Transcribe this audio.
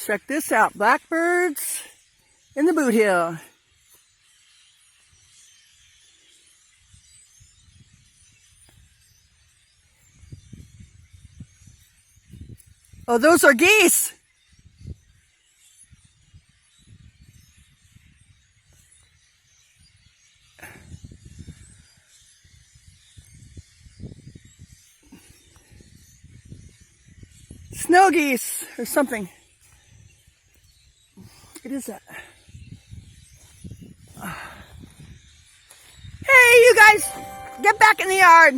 Check this out, blackbirds in the boot hill. Oh, those are geese. Snow geese or something. It is that. Hey, you guys, get back in the yard.